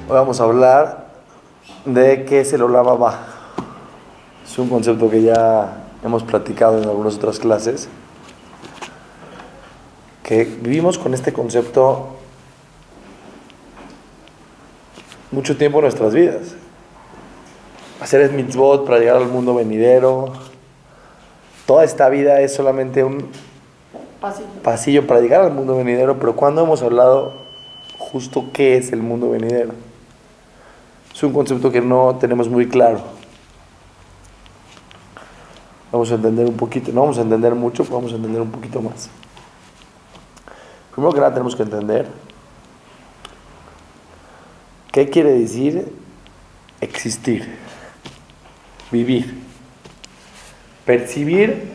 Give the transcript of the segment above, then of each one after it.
Hoy vamos a hablar de qué es el Olam Abba. Es un concepto que ya hemos platicado en algunas otras clases, que vivimos con este concepto mucho tiempo en nuestras vidas. Hacer mitzvot para llegar al mundo venidero. Toda esta vida es solamente un pasillo para llegar al mundo venidero, pero ¿cuándo hemos hablado justo qué es el mundo venidero? Es un concepto que no tenemos muy claro. Vamos a entender un poquito, no vamos a entender mucho, pero vamos a entender un poquito más. Primero que nada tenemos que entender qué quiere decir existir, vivir, percibir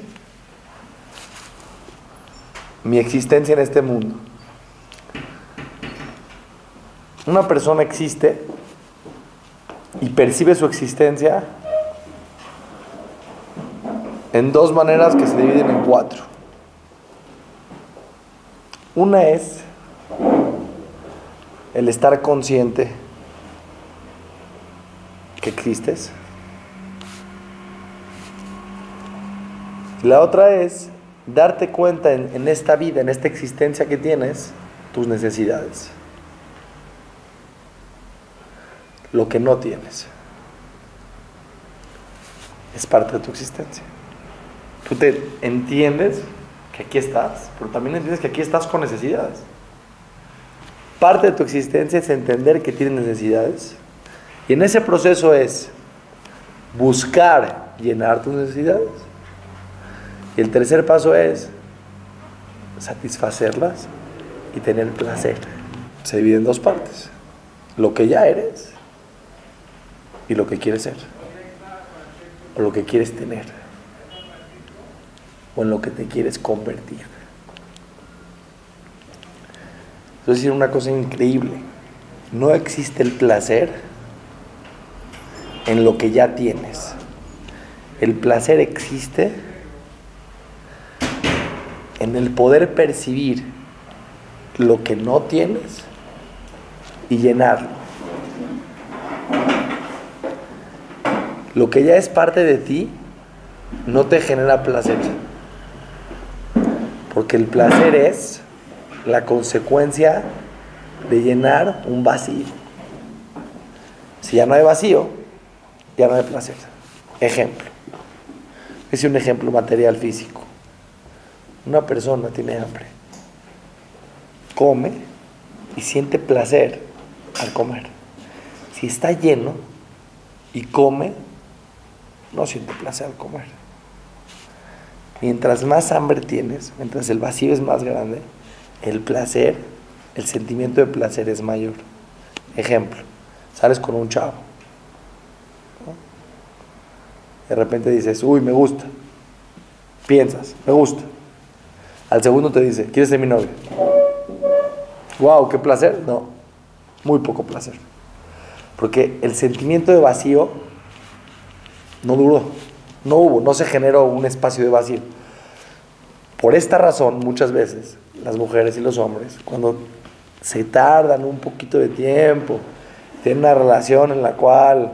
mi existencia en este mundo. Una persona existe y percibe su existencia en dos maneras que se dividen en cuatro. Una es el estar consciente que existes. La otra es darte cuenta en esta vida, en esta existencia que tienes, tus necesidades. Lo que no tienes es parte de tu existencia. Tú te entiendes que aquí estás, pero también entiendes que aquí estás con necesidades. Parte de tu existencia es entender que tienes necesidades, y en ese proceso es buscar llenar tus necesidades, y el tercer paso es satisfacerlas y tener placer. Se divide en dos partes: lo que ya eres y lo que quieres ser, o lo que quieres tener, o en lo que te quieres convertir. Es decir, una cosa increíble: no existe el placer en lo que ya tienes. El placer existe en el poder percibir lo que no tienes y llenarlo. Lo que ya es parte de ti no te genera placer, porque el placer es la consecuencia de llenar un vacío. Si ya no hay vacío, ya no hay placer. Ejemplo, es un ejemplo material físico. Una persona tiene hambre, come y siente placer al comer. Si está lleno y come, no siente placer al comer. Mientras más hambre tienes, mientras el vacío es más grande, el placer, el sentimiento de placer es mayor. Ejemplo, sales con un chavo, ¿no? De repente dices, uy, me gusta. Piensas, me gusta. Al segundo te dice, ¿quieres ser mi novia? Wow, qué placer. No, muy poco placer, porque el sentimiento de vacío no duró, no se generó un espacio de vacío. Por esta razón, muchas veces las mujeres y los hombres, cuando se tardan un poquito de tiempo, tienen una relación en la cual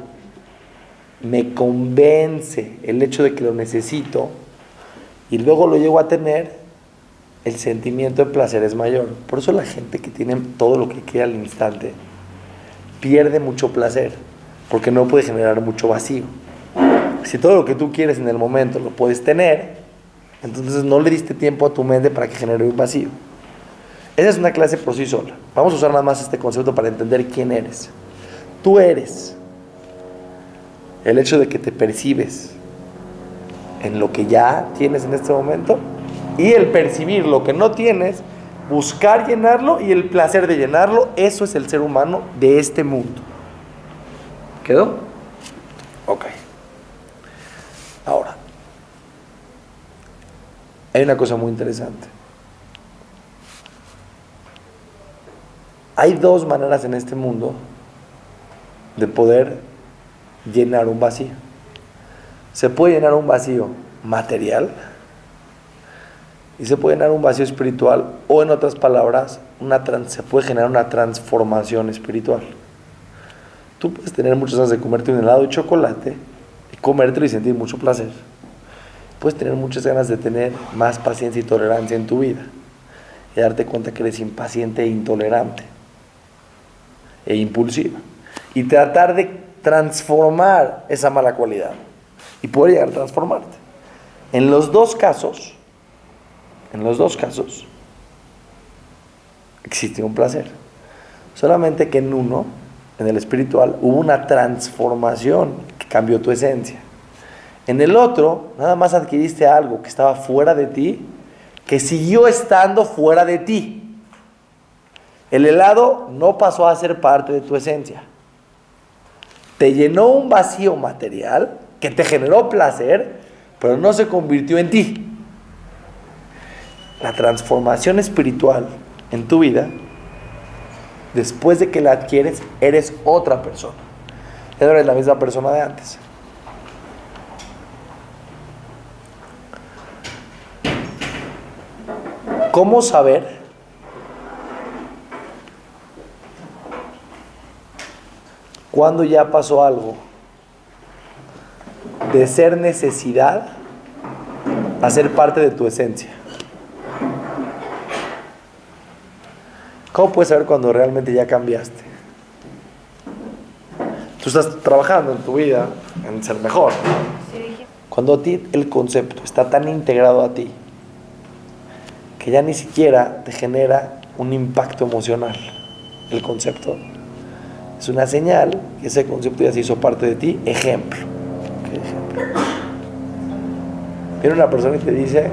me convence el hecho de que lo necesito y luego lo llego a tener, el sentimiento de placer es mayor. Por eso la gente que tiene todo lo que quiere al instante pierde mucho placer, porque no puede generar mucho vacío. Si todo lo que tú quieres en el momento lo puedes tener, entonces no le diste tiempo a tu mente para que genere un vacío. Esa es una clase por sí sola. Vamos a usar nada más este concepto para entender quién eres. Tú eres el hecho de que te percibes en lo que ya tienes en este momento, y el percibir lo que no tienes, buscar llenarlo y el placer de llenarlo. Eso es el ser humano de este mundo. ¿Quedó? Ok. Ahora, hay una cosa muy interesante. Hay dos maneras en este mundo de poder llenar un vacío. Se puede llenar un vacío material y se puede llenar un vacío espiritual, o en otras palabras, se puede generar una transformación espiritual. Tú puedes tener muchas ganas de comerte un helado de chocolate y comértelo y sentir mucho placer. Puedes tener muchas ganas de tener más paciencia y tolerancia en tu vida y darte cuenta que eres impaciente e intolerante e impulsiva y tratar de transformar esa mala cualidad y poder llegar a transformarte. En los dos casos existe un placer, solamente que en uno, en el espiritual, hubo una transformación que cambió tu esencia. En el otro, nada más adquiriste algo que estaba fuera de ti, que siguió estando fuera de ti. El helado no pasó a ser parte de tu esencia. Te llenó un vacío material que te generó placer, pero no se convirtió en ti. La transformación espiritual en tu vida, después de que la adquieres, eres otra persona. Ya no eres la misma persona de antes. ¿Cómo saber cuando ya pasó algo de ser necesidad a ser parte de tu esencia? ¿Cómo puedes saber cuando realmente ya cambiaste? Tú estás trabajando en tu vida en ser mejor. Cuando a ti el concepto está tan integrado a ti que ya ni siquiera te genera un impacto emocional. El concepto es una señal que ese concepto ya se hizo parte de ti. Ejemplo. ¿Qué ejemplo? Viene una persona y te dice: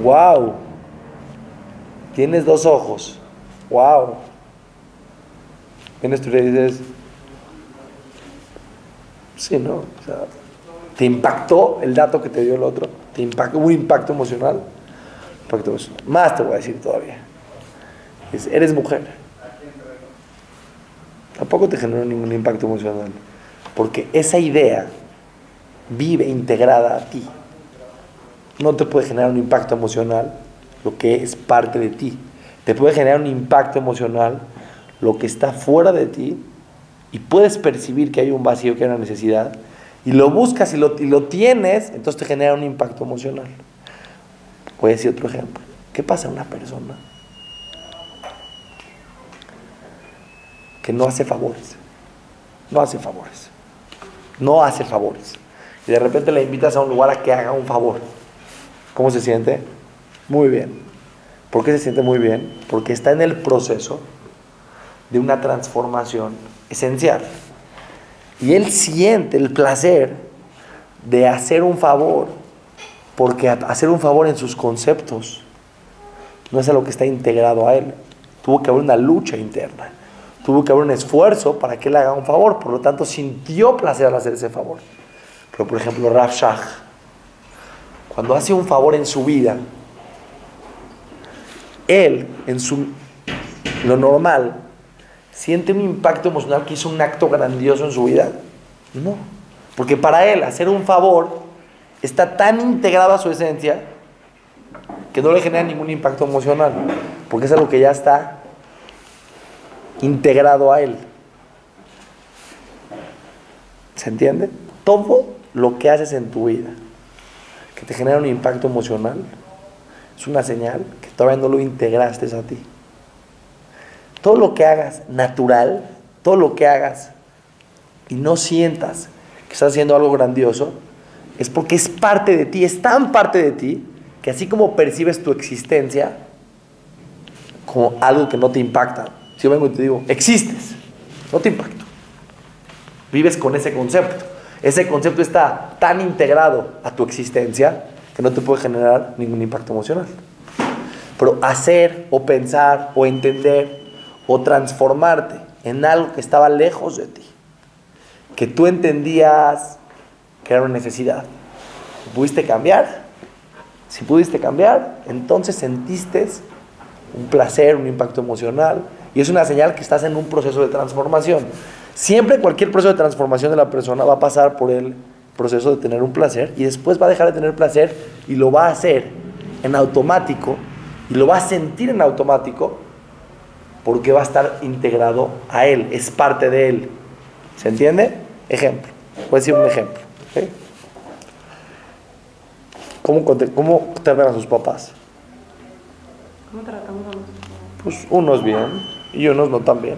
wow, tienes 2 ojos. Wow. Vienes tú y le dices: sí, ¿no? O sea, te impactó el dato que te dio el otro. Te impactó, un impacto emocional. Más te voy a decir todavía. Eres mujer. Tampoco te generó ningún impacto emocional, porque esa idea vive integrada a ti. No te puede generar un impacto emocional lo que es parte de ti. Te puede generar un impacto emocional lo que está fuera de ti, y puedes percibir que hay un vacío, que hay una necesidad, y lo buscas y lo tienes, entonces te genera un impacto emocional. Voy a decir otro ejemplo. ¿Qué pasa a una persona que no hace favores? No hace favores. No hace favores. Y de repente le invitas a un lugar a que haga un favor. ¿Cómo se siente? Muy bien. ¿Por qué se siente muy bien? Porque está en el proceso de una transformación esencial. Y él siente el placer de hacer un favor, porque hacer un favor en sus conceptos no es algo que está integrado a él. Tuvo que haber una lucha interna, tuvo que haber un esfuerzo para que él haga un favor, por lo tanto sintió placer al hacer ese favor. Pero por ejemplo Rav Shach, cuando hace un favor en su vida, él lo normal siente un impacto emocional que hizo un acto grandioso en su vida. No, porque para él hacer un favor está tan integrado a su esencia que no le genera ningún impacto emocional, porque es algo que ya está integrado a él. ¿Se entiende? Todo lo que haces en tu vida que te genera un impacto emocional es una señal que todavía no lo integraste a ti. Todo lo que hagas natural, todo lo que hagas y no sientas que estás haciendo algo grandioso, es porque es parte de ti, es tan parte de ti, que así como percibes tu existencia como algo que no te impacta, si yo vengo y te digo, existes, no te impacto. Vives con ese concepto. Ese concepto está tan integrado a tu existencia que no te puede generar ningún impacto emocional. Pero hacer o pensar o entender o transformarte en algo que estaba lejos de ti, que tú entendías que era una necesidad, ¿pudiste cambiar? Si pudiste cambiar, entonces sentiste un placer, un impacto emocional, y es una señal que estás en un proceso de transformación. Siempre cualquier proceso de transformación de la persona va a pasar por el proceso de tener un placer, y después va a dejar de tener placer y lo va a hacer en automático, y lo va a sentir en automático porque va a estar integrado a él, es parte de él. ¿Se entiende? Ejemplo. Voy a decir un ejemplo. ¿Okay? ¿Cómo tratan a sus papás? ¿Cómo tratamos a nuestros papás? Pues unos bien y unos no tan bien.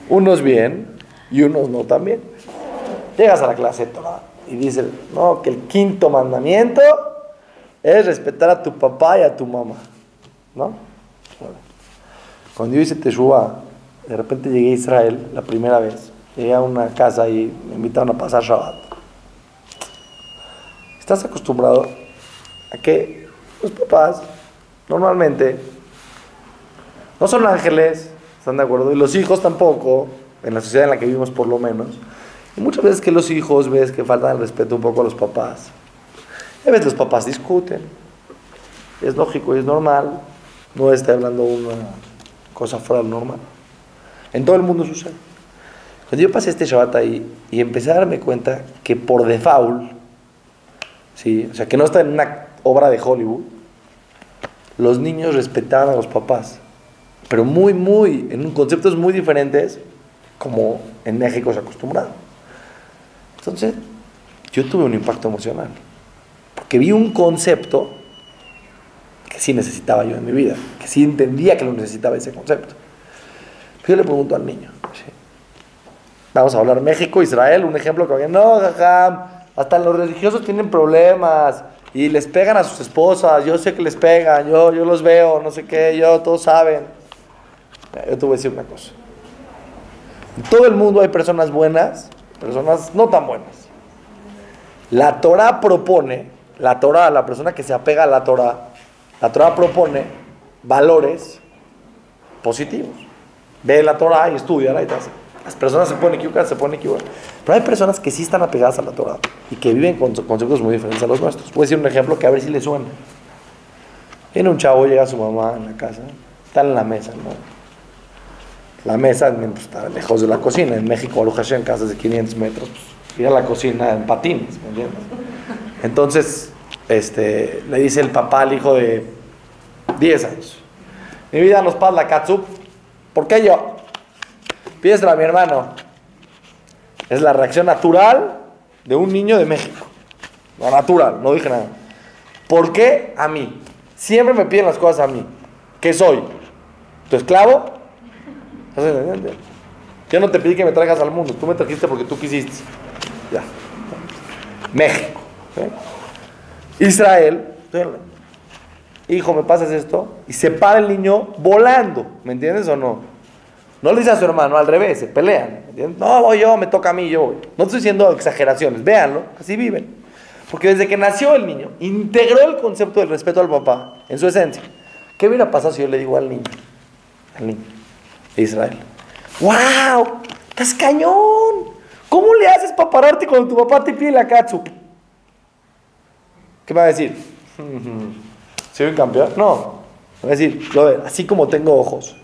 Unos bien y unos no tan bien. Llegas a la clase de Torah y dices, no, que el quinto mandamiento es respetar a tu papá y a tu mamá. ¿No? Bueno. Cuando yo hice Teshuvah, de repente llegué a Israel la primera vez. Llegué a una casa y me invitaron a pasar Shabbat. ¿Estás acostumbrado a que los papás normalmente no son ángeles? ¿Están de acuerdo? Y los hijos tampoco, en la sociedad en la que vivimos por lo menos. Y muchas veces que los hijos ves que faltan el respeto un poco a los papás. A veces los papás discuten. Es lógico y es normal. No estoy hablando de una cosa fuera de lo normal. En todo el mundo sucede. Cuando yo pasé este Shabbat ahí y empecé a darme cuenta que por default, ¿sí? O sea, que no está en una obra de Hollywood, los niños respetaban a los papás, pero en conceptos muy diferentes, como en México se ha acostumbrado. Entonces, yo tuve un impacto emocional, porque vi un concepto que sí necesitaba yo en mi vida, que sí entendía que lo necesitaba ese concepto. Yo le pregunto al niño, ¿sí? Vamos a hablar México, Israel, un ejemplo que no, jajam, hasta los religiosos tienen problemas y les pegan a sus esposas, yo sé que les pegan, yo los veo, no sé qué, todos saben. Yo te voy a decir una cosa. En todo el mundo hay personas buenas, personas no tan buenas. La Torah propone, la persona que se apega a la Torah propone valores positivos. Ve la Torah y estudia y te hace. Las personas se pueden equivocar, pero hay personas que sí están apegadas a la Torah y que viven con conceptos muy diferentes a los nuestros. Voy a decir un ejemplo que a ver si le suena. Viene un chavo, llega a su mamá en la casa, está en la mesa, ¿no? La mesa pues, está lejos de la cocina. En México, Baruch Hashem, casas de 500 metros, pues, ir a la cocina en patines, ¿me entiendes? Entonces, le dice el papá al hijo de 10 años: mi vida nos pasa la katsup, ¿por qué yo? Pídeselo a mi hermano. Es la reacción natural de un niño de México. Lo natural, no dije nada. ¿Por qué a mí? Siempre me piden las cosas a mí. ¿Qué soy? ¿Tu esclavo? Yo no te pedí que me traigas al mundo. Tú me trajiste porque tú quisiste. Ya. México. ¿Sí? Israel. Hijo, ¿me pasas esto? Y se para el niño volando. ¿Me entiendes o no? No le dice a su hermano, al revés, se pelean. ¿Entiendes? No, voy yo, me toca a mí, yo voy. No estoy diciendo exageraciones, véanlo, así viven. Porque desde que nació el niño, integró el concepto del respeto al papá en su esencia. ¿Qué hubiera pasado si yo le digo al niño de Israel: ¡wow! ¡Estás cañón! ¿Cómo le haces para pararte cuando tu papá te pide la katsu? ¿Qué me va a decir? ¿Soy un campeón? No. Me va a decir, así como tengo ojos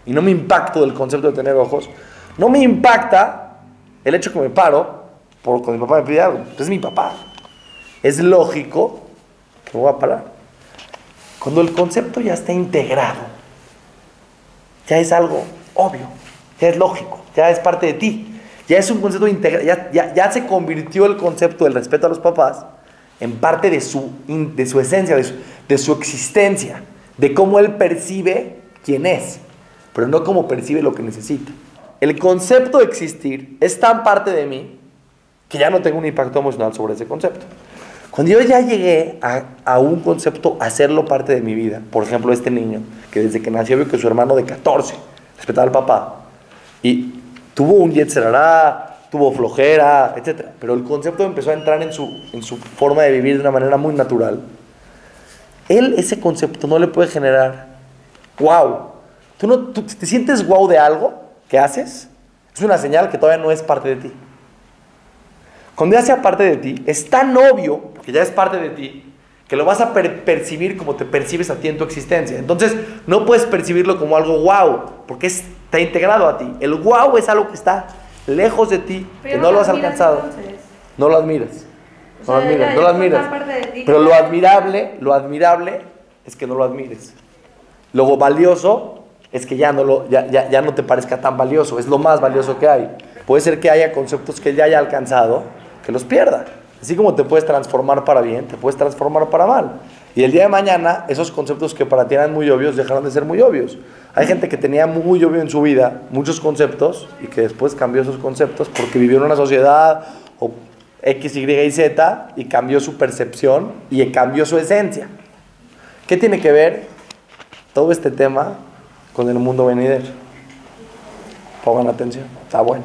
y no me impacto del concepto de tener ojos, no me impacta el hecho que me paro cuando mi papá me pide algo. Es mi papá. Es lógico que me voy a parar. Cuando el concepto ya está integrado, ya es algo obvio, ya es lógico, ya es parte de ti, ya es un concepto integrado, ya se convirtió el concepto del respeto a los papás en parte de su esencia, de su existencia, de cómo él percibe quién es, pero no cómo percibe lo que necesita. El concepto de existir es tan parte de mí que ya no tengo un impacto emocional sobre ese concepto. Cuando yo ya llegué a un concepto, a hacerlo parte de mi vida, por ejemplo, este niño, que desde que nació vio que su hermano de 14 respetaba al papá, y tuvo un yetzer hará, tuvo flojera, etc. Pero el concepto empezó a entrar en su forma de vivir de una manera muy natural. Él, ese concepto no le puede generar wow. ¿Tú te sientes wow de algo que haces? Es una señal que todavía no es parte de ti. Cuando ya sea parte de ti, es tan obvio, porque ya es parte de ti, que lo vas a percibir como te percibes a ti en tu existencia. Entonces, no puedes percibirlo como algo wow, porque está integrado a ti. El wow es algo que está lejos de ti, pero que no lo has alcanzado. Entonces. No lo admiras. No lo admiras. Pero lo admirable es que no lo admires. Lo valioso es que ya no te parezca tan valioso, es lo más valioso que hay. Puede ser que haya conceptos que él ya haya alcanzado, que los pierda. Así como te puedes transformar para bien, te puedes transformar para mal. Y el día de mañana, esos conceptos que para ti eran muy obvios, dejaron de ser muy obvios. Hay gente que tenía muy obvio en su vida muchos conceptos y que después cambió esos conceptos porque vivió en una sociedad o X, Y y Z y cambió su percepción y cambió su esencia. ¿Qué tiene que ver todo este tema con el mundo venidero? Pongan atención, está bueno.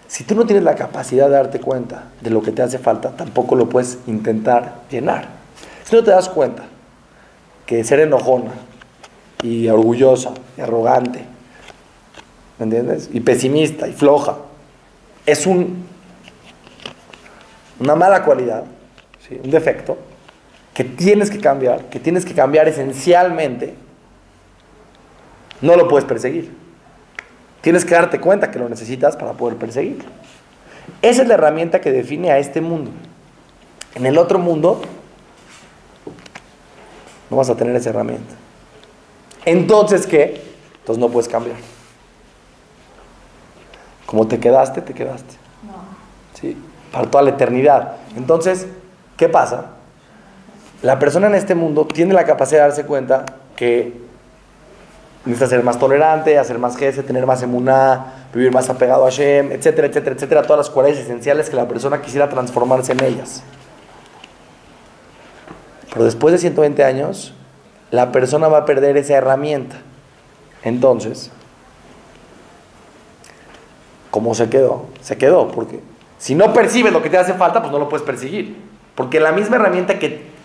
Si tú no tienes la capacidad de darte cuenta de lo que te hace falta, tampoco lo puedes intentar llenar. Si no te das cuenta que ser enojona y orgullosa y arrogante, ¿me entiendes? Y pesimista y floja es una mala cualidad, ¿sí? Un defecto que tienes que cambiar esencialmente, no lo puedes perseguir. Tienes que darte cuenta que lo necesitas para poder perseguirlo. Esa es la herramienta que define a este mundo. En el otro mundo no vas a tener esa herramienta. Entonces, ¿qué? Entonces no puedes cambiar. Como te quedaste, te quedaste. No. ¿Sí? Para toda la eternidad. Entonces, ¿qué pasa? La persona en este mundo tiene la capacidad de darse cuenta que necesita ser más tolerante, hacer más gesed, tener más emuná, vivir más apegado a Hashem, etcétera, etcétera, etcétera. Todas las cualidades esenciales que la persona quisiera transformarse en ellas. Pero después de 120 años, la persona va a perder esa herramienta. Entonces, ¿cómo se quedó? Se quedó, porque si no percibes lo que te hace falta, pues no lo puedes perseguir. Porque la misma herramienta que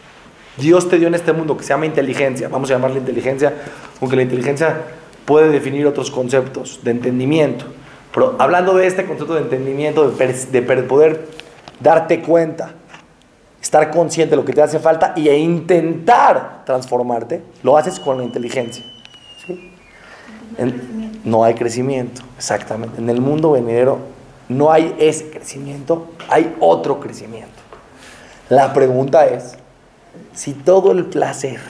Dios te dio en este mundo, que se llama inteligencia, vamos a llamarla inteligencia, aunque la inteligencia puede definir otros conceptos de entendimiento. Pero hablando de este concepto de entendimiento, de poder darte cuenta, estar consciente de lo que te hace falta e intentar transformarte, lo haces con la inteligencia. ¿Sí? No hay crecimiento, exactamente. En el mundo venidero no hay ese crecimiento, hay otro crecimiento. La pregunta es, si todo el placer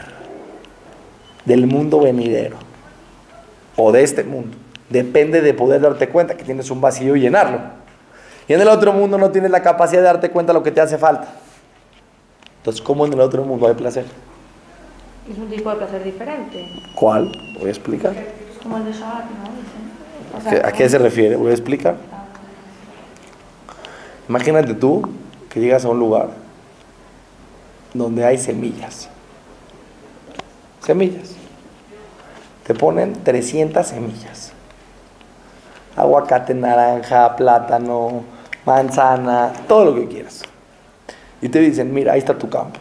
del mundo venidero o de este mundo depende de poder darte cuenta que tienes un vacío y llenarlo, y en el otro mundo no tienes la capacidad de darte cuenta de lo que te hace falta, entonces ¿cómo en el otro mundo hay placer? Es un tipo de placer diferente. ¿Cuál? Voy a explicar. Como el de Shabbat, ¿no? O sea, ¿A qué se refiere? Voy a explicar. Imagínate tú que llegas a un lugar donde hay semillas. Semillas. Te ponen 300 semillas. Aguacate, naranja, plátano, manzana, todo lo que quieras. Y te dicen, mira, ahí está tu campo.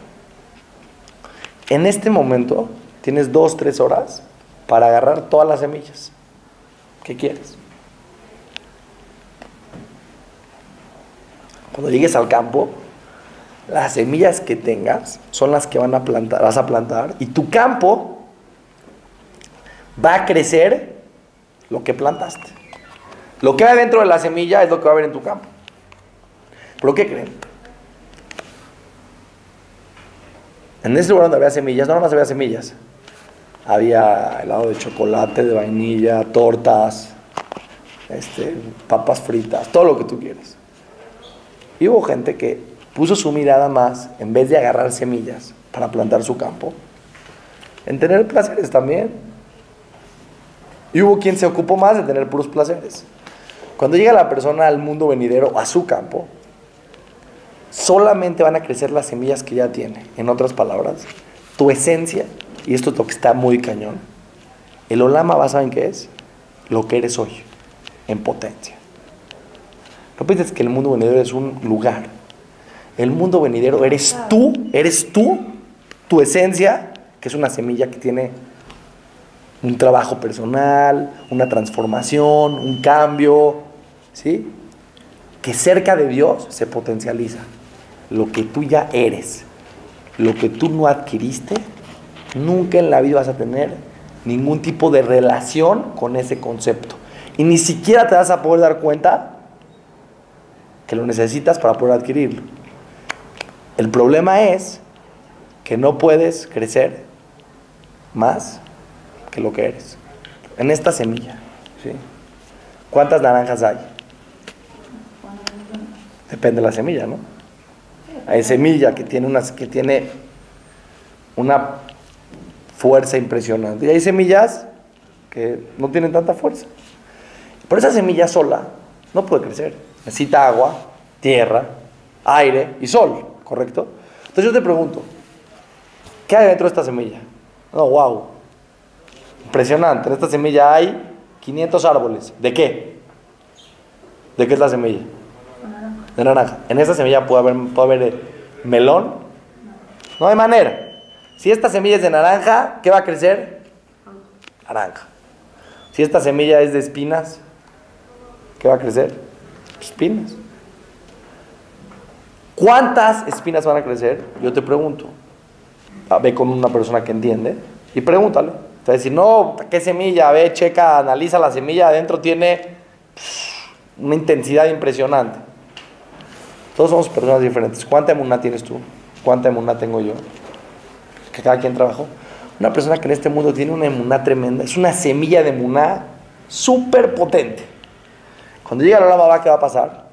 En este momento tienes 2-3 horas para agarrar todas las semillas. ¿Qué quieres? Cuando llegues al campo, las semillas que tengas son las que vas a plantar, y tu campo va a crecer lo que plantaste. Lo que hay dentro de la semilla es lo que va a haber en tu campo. ¿Pero qué creen? En ese lugar donde había semillas, no nomás había semillas. Había helado de chocolate, de vainilla, tortas, papas fritas, todo lo que tú quieres. Y hubo gente que puso su mirada más, en vez de agarrar semillas para plantar su campo, en tener placeres también. Y hubo quien se ocupó más de tener puros placeres. Cuando llega la persona al mundo venidero, a su campo, solamente van a crecer las semillas que ya tiene. En otras palabras, tu esencia, y esto es lo que está muy cañón, el Olama, ¿saben qué es? Lo que eres hoy, en potencia. No pienses que el mundo venidero es un lugar. El mundo venidero eres tú, tu esencia, que es una semilla que tiene un trabajo personal, una transformación, un cambio, ¿sí? Que cerca de Dios se potencializa. Lo que tú ya eres, lo que tú no adquiriste, nunca en la vida vas a tener ningún tipo de relación con ese concepto. Y ni siquiera te vas a poder dar cuenta que lo necesitas para poder adquirirlo. El problema es que no puedes crecer más que lo que eres. en esta semilla, ¿sí? ¿Cuántas naranjas hay? Depende de la semilla, ¿no? Hay semilla que tiene una fuerza impresionante. Y hay semillas que no tienen tanta fuerza. Pero esa semilla sola no puede crecer. Necesita agua, tierra, aire y sol, ¿correcto? Entonces yo te pregunto, ¿qué hay dentro de esta semilla? No, wow. Impresionante. En esta semilla hay 500 árboles. ¿De qué? ¿De qué es la semilla? De naranja. En esta semilla puede haber melón. No hay manera. Si esta semilla es de naranja, ¿qué va a crecer? Naranja. Si esta semilla es de espinas, ¿qué va a crecer? Espinas. ¿Cuántas espinas van a crecer? Yo te pregunto. Ve con una persona que entiende y pregúntale. Te va a decir, no, ¿qué semilla? Ve, checa, analiza la semilla. Adentro tiene una intensidad impresionante. Todos somos personas diferentes. ¿Cuánta emuná tienes tú? ¿Cuánta emuná tengo yo? Que cada quien trabajó. Una persona que en este mundo tiene una emuná tremenda. Es una semilla de emuná súper potente. Cuando llega el Olam Abba, ¿qué va a pasar?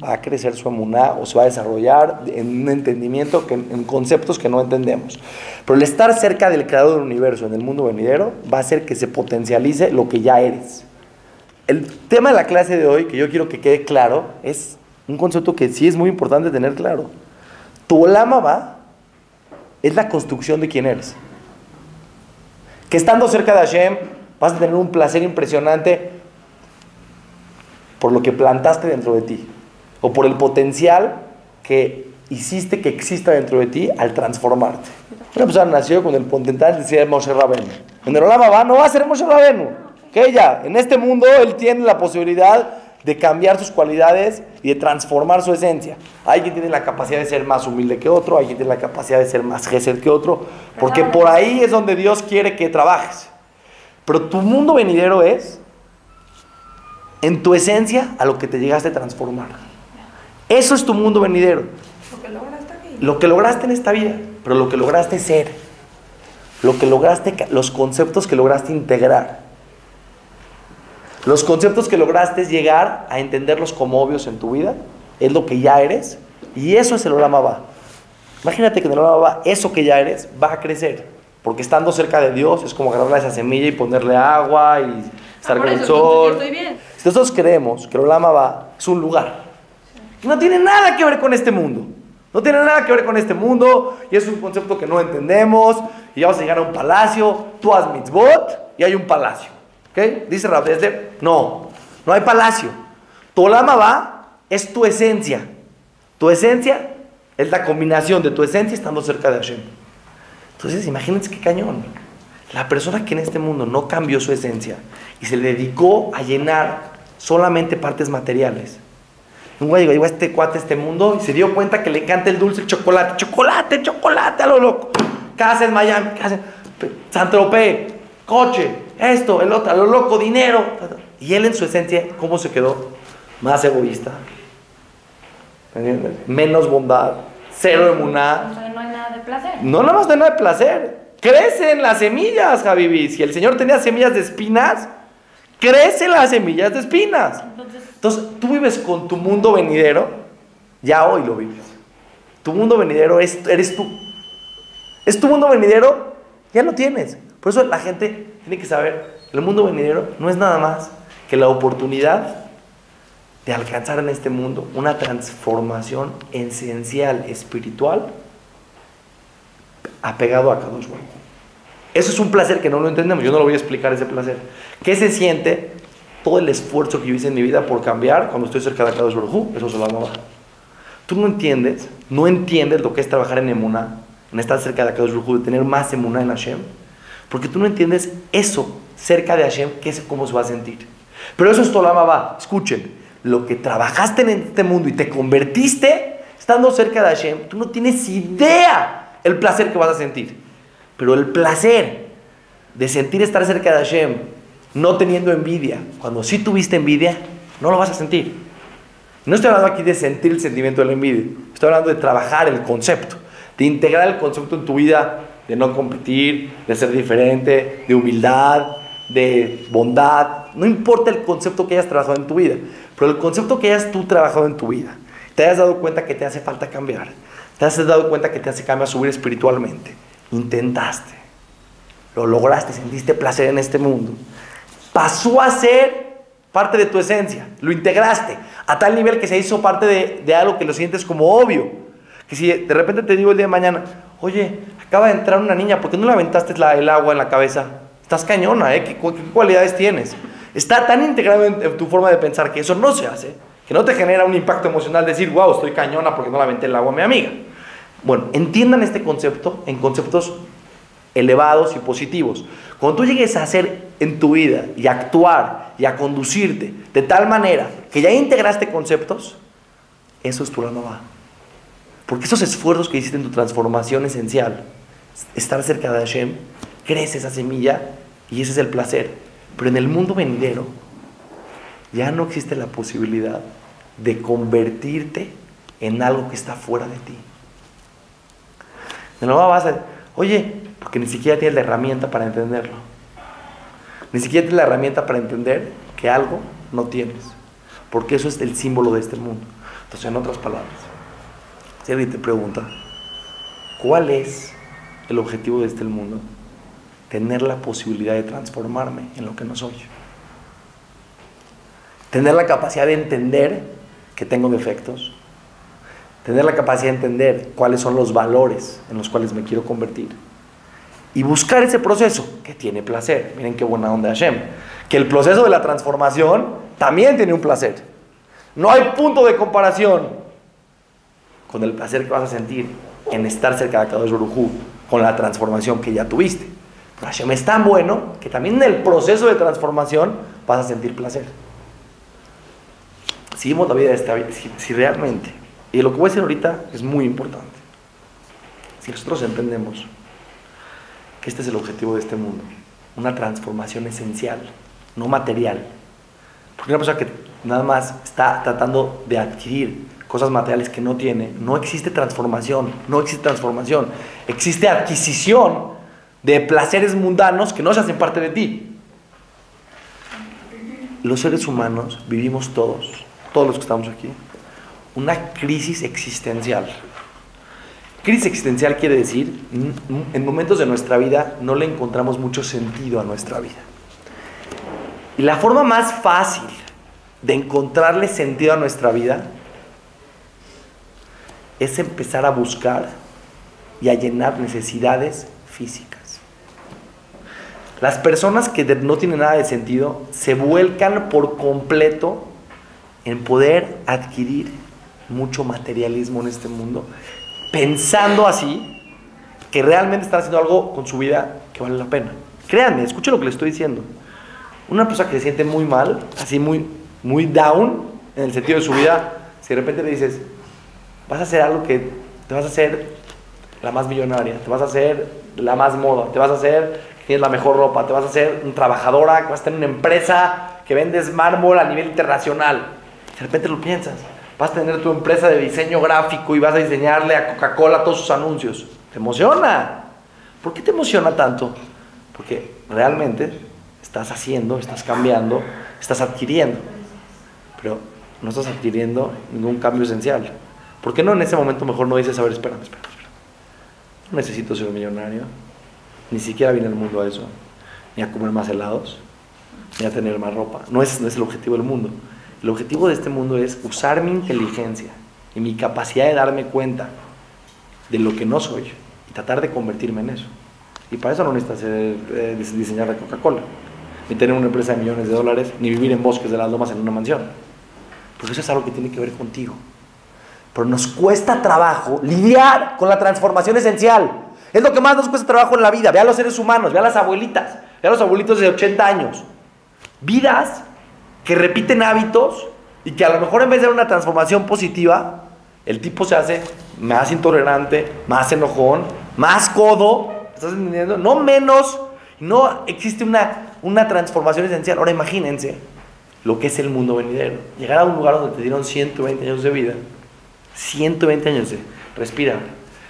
Va a crecer su emuná o se va a desarrollar en un entendimiento, en conceptos que no entendemos. Pero el estar cerca del creador del universo en el mundo venidero va a hacer que se potencialice lo que ya eres. El tema de la clase de hoy, que yo quiero que quede claro, es un concepto que sí es muy importante tener claro. Tu Olam Abba es la construcción de quién eres. Que estando cerca de Hashem vas a tener un placer impresionante por lo que plantaste dentro de ti, o por el potencial que hiciste que exista dentro de ti al transformarte. Una persona nació con el potencial de ser Moshe Rabenu. En el Olam Abba no va a ser Moshe Rabenu. Que ella, en este mundo, él tiene la posibilidad de cambiar sus cualidades y de transformar su esencia. Hay quien tiene la capacidad de ser más humilde que otro, hay quien tiene la capacidad de ser más gesed que otro, porque por ahí es donde Dios quiere que trabajes. Pero tu mundo venidero es, en tu esencia, a lo que te llegaste a transformar. Eso es tu mundo venidero. Lo que lograste aquí. Lo que lograste en esta vida, pero lo que lograste ser. Lo que lograste, los conceptos que lograste integrar. Los conceptos que lograste llegar a entenderlos como obvios en tu vida, es lo que ya eres, y eso es el Olam Abba. Imagínate que en el Olam Abba, eso que ya eres va a crecer, porque estando cerca de Dios es como agarrarle esa semilla y ponerle agua y estar con el sol. Estoy bien. Si nosotros creemos que el Olam Abba es un lugar, no tiene nada que ver con este mundo, no tiene nada que ver con este mundo, y es un concepto que no entendemos, y vamos a llegar a un palacio, tú haz mitzvot, y hay un palacio. ¿Okay? Dice Rav Dessler, no hay palacio. Tu Olam Abba es tu esencia. Tu esencia es la combinación de tu esencia estando cerca de Hashem. Entonces, imagínense qué cañón. La persona que en este mundo no cambió su esencia y se le dedicó a llenar solamente partes materiales. Un güey llegó a este cuate a este mundo y se dio cuenta que le encanta el dulce, el chocolate. Chocolate a lo loco. Casa en Miami, casa en Saint-Tropez, coche. Esto, el otro, a lo loco, dinero. Y él en su esencia, ¿cómo se quedó? Más egoísta. ¿Entiendes? Menos bondad. Cero emuná. O sea, no hay nada de placer. No nada más de nada de placer. Crecen las semillas, Javibi. Si el Señor tenía semillas de espinas, crecen las semillas de espinas. Entonces, tú vives con tu mundo venidero. Ya hoy lo vives. Tu mundo venidero eres tú. Es tu mundo venidero, ya lo tienes. Por eso la gente tiene que saber, el mundo venidero no es nada más que la oportunidad de alcanzar en este mundo una transformación esencial, espiritual, apegado a Kadosh Baruj Hu. Eso es un placer que no lo entendemos, yo no lo voy a explicar ese placer. ¿Qué se siente todo el esfuerzo que yo hice en mi vida por cambiar cuando estoy cerca de Kadosh Baruj Hu? Eso es la nueva. Tú no entiendes lo que es trabajar en emuná, en estar cerca de Kadosh Baruj Hu, de tener más emuná en Hashem. Porque tú no entiendes eso cerca de Hashem, cómo se va a sentir. Pero eso es tu Olam Abba. Escuchen, lo que trabajaste en este mundo y te convertiste estando cerca de Hashem, tú no tienes idea el placer que vas a sentir. Pero el placer de sentir estar cerca de Hashem, no teniendo envidia, cuando sí tuviste envidia, no lo vas a sentir. No estoy hablando aquí de sentir el sentimiento de la envidia, estoy hablando de trabajar el concepto, de integrar el concepto en tu vida, de no competir, de ser diferente, de humildad, de bondad, no importa el concepto que hayas trabajado en tu vida, pero el concepto que hayas tú trabajado en tu vida, te hayas dado cuenta que te hace falta cambiar, te has dado cuenta que te hace cambiar, subir espiritualmente, intentaste, lo lograste, sentiste placer en este mundo, pasó a ser parte de tu esencia, lo integraste a tal nivel que se hizo parte de algo que lo sientes como obvio, que si de repente te digo el día de mañana, oye, acaba de entrar una niña, ¿por qué no le aventaste el agua en la cabeza? Estás cañona, ¿eh? ¿Qué cualidades tienes? Está tan integrado en tu forma de pensar que eso no se hace, que no te genera un impacto emocional decir, wow, estoy cañona porque no le aventé el agua a mi amiga. Bueno, entiendan este concepto en conceptos elevados y positivos. Cuando tú llegues a hacer en tu vida y a actuar y a conducirte de tal manera que ya integraste conceptos, eso es tu va. Porque esos esfuerzos que hiciste en tu transformación esencial, estar cerca de Hashem, crece esa semilla y ese es el placer. Pero en el mundo venidero ya no existe la posibilidad de convertirte en algo que está fuera de ti. De nuevo vas a, oye, porque ni siquiera tienes la herramienta para entenderlo. Ni siquiera tienes la herramienta para entender que algo no tienes. Porque eso es el símbolo de este mundo. Entonces, en otras palabras, si alguien te pregunta, ¿cuál es el objetivo de este mundo? Tener la posibilidad de transformarme en lo que no soy. Tener la capacidad de entender que tengo defectos. Tener la capacidad de entender cuáles son los valores en los cuales me quiero convertir. Y buscar ese proceso que tiene placer. Miren qué buena onda Hashem. Que el proceso de la transformación también tiene un placer. No hay punto de comparación con el placer que vas a sentir en estar cerca de Akadosh Baruj Hu, con la transformación que ya tuviste. Pero Hashem es tan bueno que también en el proceso de transformación vas a sentir placer. Si vivimos la vida de esta vida, si realmente, y lo que voy a decir ahorita es muy importante, si nosotros entendemos que este es el objetivo de este mundo, una transformación esencial, no material, porque una persona que nada más está tratando de adquirir cosas materiales que no tiene, no existe transformación, existe adquisición de placeres mundanos que no se hacen parte de ti. Los seres humanos vivimos todos los que estamos aquí, una crisis existencial. Crisis existencial quiere decir, en momentos de nuestra vida no le encontramos mucho sentido a nuestra vida. Y la forma más fácil de encontrarle sentido a nuestra vida es empezar a buscar y a llenar necesidades físicas. Las personas que no tienen nada de sentido se vuelcan por completo en poder adquirir mucho materialismo en este mundo, pensando así que realmente están haciendo algo con su vida que vale la pena. Créanme, escuchen lo que les estoy diciendo. Una persona que se siente muy mal, así muy down en el sentido de su vida, si de repente le dices, vas a hacer algo que te vas a hacer la más millonaria, te vas a hacer la más moda, te vas a hacer que tienes la mejor ropa, te vas a hacer una trabajadora, que vas a tener una empresa que vendes mármol a nivel internacional. De repente lo piensas, vas a tener tu empresa de diseño gráfico y vas a diseñarle a Coca-Cola todos sus anuncios. Te emociona. ¿Por qué te emociona tanto? Porque realmente estás haciendo, estás cambiando, estás adquiriendo. Pero no estás adquiriendo ningún cambio esencial. ¿Por qué no en ese momento mejor no dices, a ver, espérame. No necesito ser un millonario. Ni siquiera vine al mundo a eso. Ni a comer más helados. Ni a tener más ropa. No es el objetivo del mundo. El objetivo de este mundo es usar mi inteligencia y mi capacidad de darme cuenta de lo que no soy y tratar de convertirme en eso. Y para eso no necesitas diseñar la Coca-Cola, ni tener una empresa de millones de dólares, ni vivir en bosques de las lomas en una mansión. Porque eso es algo que tiene que ver contigo. Pero nos cuesta trabajo lidiar con la transformación esencial. Es lo que más nos cuesta trabajo en la vida. Ve a los seres humanos, ve a las abuelitas, ve a los abuelitos de 80 años. Vidas que repiten hábitos y que a lo mejor en vez de una transformación positiva, el tipo se hace más intolerante, más enojón, más codo, ¿estás entendiendo? No menos, no existe una transformación esencial. Ahora imagínense lo que es el mundo venidero. Llegar a un lugar donde te dieron 120 años de vida, 120 años de respirar,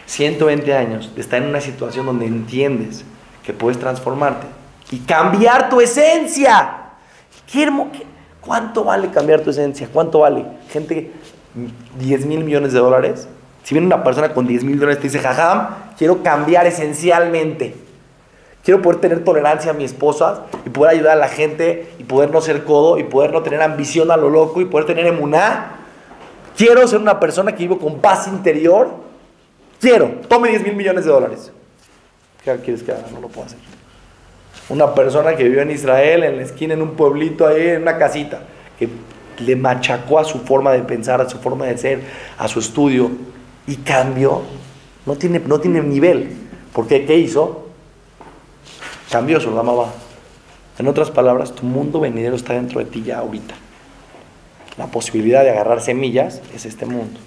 120 años de estar en una situación donde entiendes que puedes transformarte y cambiar tu esencia. ¿Cuánto vale cambiar tu esencia? ¿Cuánto vale? Gente, 10 mil millones de dólares. Si viene una persona con 10 mil dólares y te dice, jajam, quiero cambiar esencialmente. Quiero poder tener tolerancia a mi esposa y poder ayudar a la gente y poder no ser codo y poder no tener ambición a lo loco y poder tener emuná. Quiero ser una persona que vive con paz interior. Tome 10 mil millones de dólares. ¿Qué quieres que haga? No lo puedo hacer. Una persona que vivió en Israel, en la esquina, en un pueblito ahí, en una casita, que le machacó a su forma de pensar, a su forma de ser, a su estudio, y cambió. No tiene nivel. ¿Por qué? ¿Qué hizo? Cambió su lama. En otras palabras, tu mundo venidero está dentro de ti ya ahorita. La posibilidad de agarrar semillas es este mundo.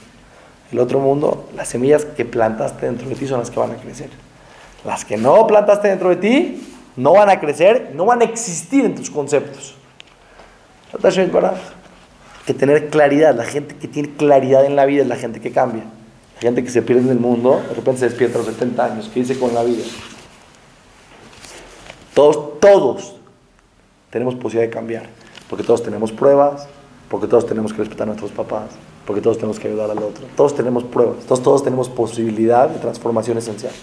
El otro mundo, las semillas que plantaste dentro de ti son las que van a crecer. Las que no plantaste dentro de ti no van a crecer, no van a existir en tus conceptos. Hay que tener claridad. La gente que tiene claridad en la vida es la gente que cambia. La gente que se pierde en el mundo, de repente se despierta a los 70 años. ¿Qué dice con la vida? Todos tenemos posibilidad de cambiar. Porque todos tenemos pruebas, porque todos tenemos que respetar a nuestros papás, porque todos tenemos que ayudar al otro. Todos tenemos pruebas, todos tenemos posibilidad de transformación esencial.